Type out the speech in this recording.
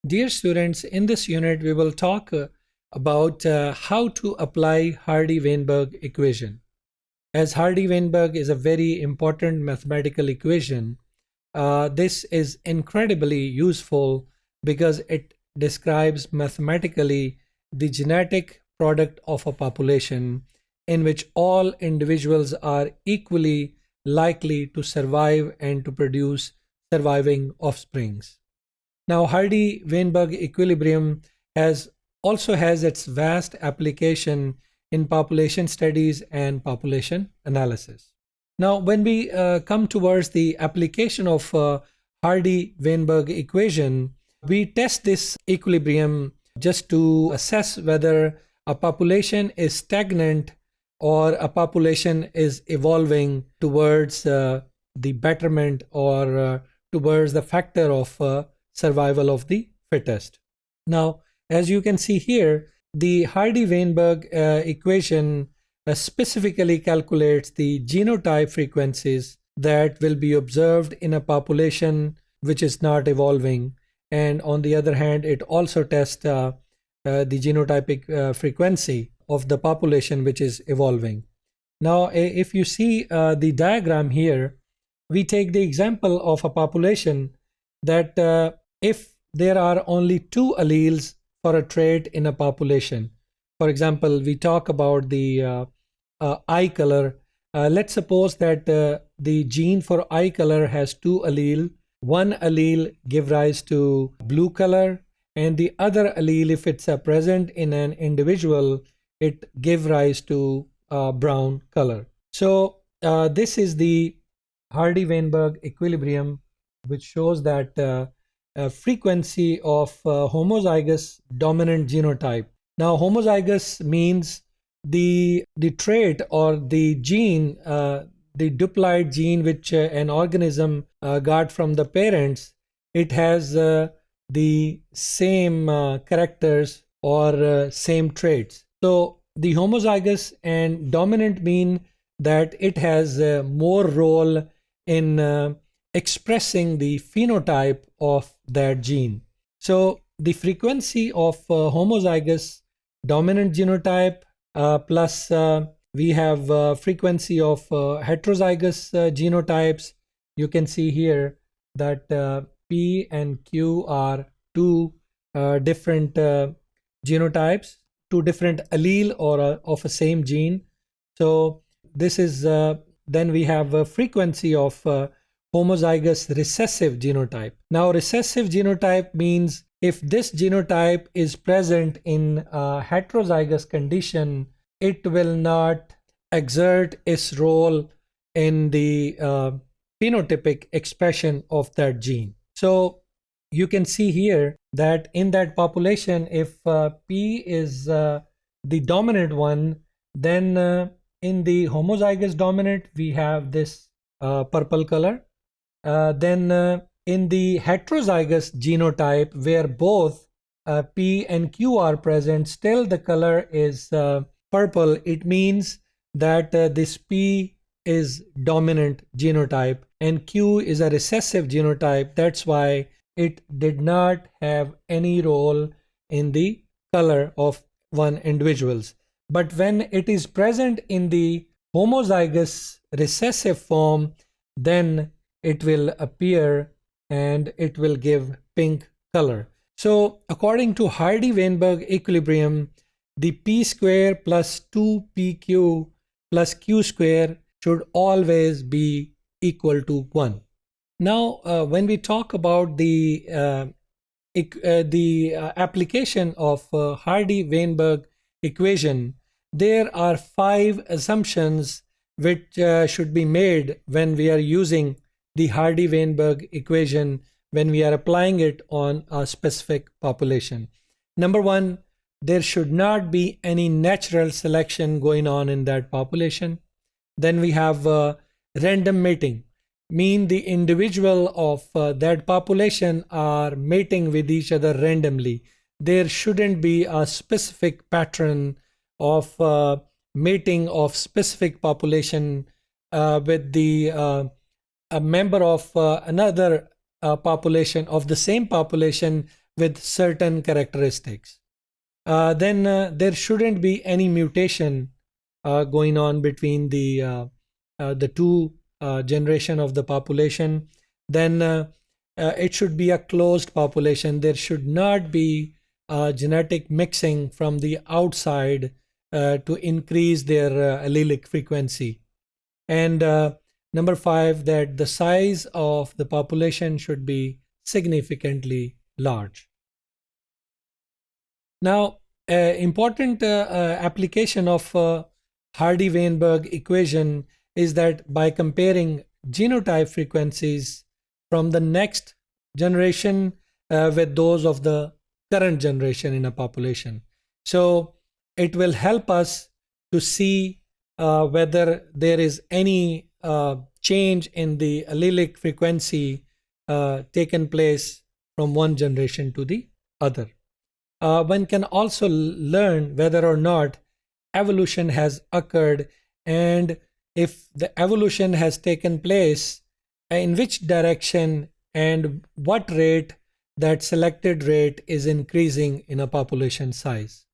Dear students, in this unit, we will talk about how to apply Hardy-Weinberg equation. As Hardy-Weinberg is a very important mathematical equation, this is incredibly useful because it describes mathematically the genetic product of a population in which all individuals are equally likely to survive and to produce surviving offsprings. Now, Hardy-Weinberg equilibrium also has its vast application in population studies and population analysis. Now, when we come towards the application of Hardy-Weinberg equation, we test this equilibrium just to assess whether a population is stagnant or a population is evolving towards the betterment or towards the factor of survival of the fittest. Now, as you can see here, the Hardy-Weinberg equation specifically calculates the genotype frequencies that will be observed in a population which is not evolving. And on the other hand, it also tests the genotypic frequency of the population which is evolving. Now, if you see the diagram here, we take the example of a population that if there are only two alleles for a trait in a population, for example, we talk about the eye color. Let's suppose that the gene for eye color has two alleles. One allele give rise to blue color, and the other allele, if it's present in an individual, it give rise to brown color. So this is the Hardy-Weinberg equilibrium, which shows that frequency of homozygous dominant genotype. Now, homozygous means the trait or the gene, the diploid gene which an organism got from the parents, it has the same characters or same traits. So the homozygous and dominant mean that it has more role in expressing the phenotype of that gene. So the frequency of homozygous dominant genotype plus we have frequency of heterozygous genotypes. You can see here that P and Q are two different genotypes, two different allele or of a same gene. So this is then we have a frequency of homozygous recessive genotype. Now, recessive genotype means if this genotype is present in a heterozygous condition, it will not exert its role in the phenotypic expression of that gene. So you can see here that in that population, if P is the dominant one, then in the homozygous dominant, we have this purple color. Then in the heterozygous genotype, where both P and Q are present, still the color is purple. It means that this P is dominant genotype and Q is a recessive genotype. That's why it did not have any role in the color of one individuals. But when it is present in the homozygous recessive form, then it will appear and it will give pink color. So according to Hardy-Weinberg equilibrium, the P square plus 2PQ plus Q square should always be equal to 1. Now, when we talk about the application of Hardy-Weinberg equation, there are 5 assumptions which should be made when we are using the Hardy-Weinberg equation when we are applying it on a specific population. Number 1, there should not be any natural selection going on in that population. Then we have random mating, mean the individual of that population are mating with each other randomly. There shouldn't be a specific pattern of mating of specific population with the a member of another population of the same population with certain characteristics. Then there shouldn't be any mutation going on between the two generation of the population. Then it should be a closed population. There should not be genetic mixing from the outside to increase their allelic frequency. And number 5, that the size of the population should be significantly large. Now, important application of Hardy-Weinberg equation is that by comparing genotype frequencies from the next generation with those of the current generation in a population. So it will help us to see whether there is any change in the allelic frequency taken place from one generation to the other. One can also learn whether or not evolution has occurred, and if the evolution has taken place, in which direction and what rate that selected rate is increasing in a population size.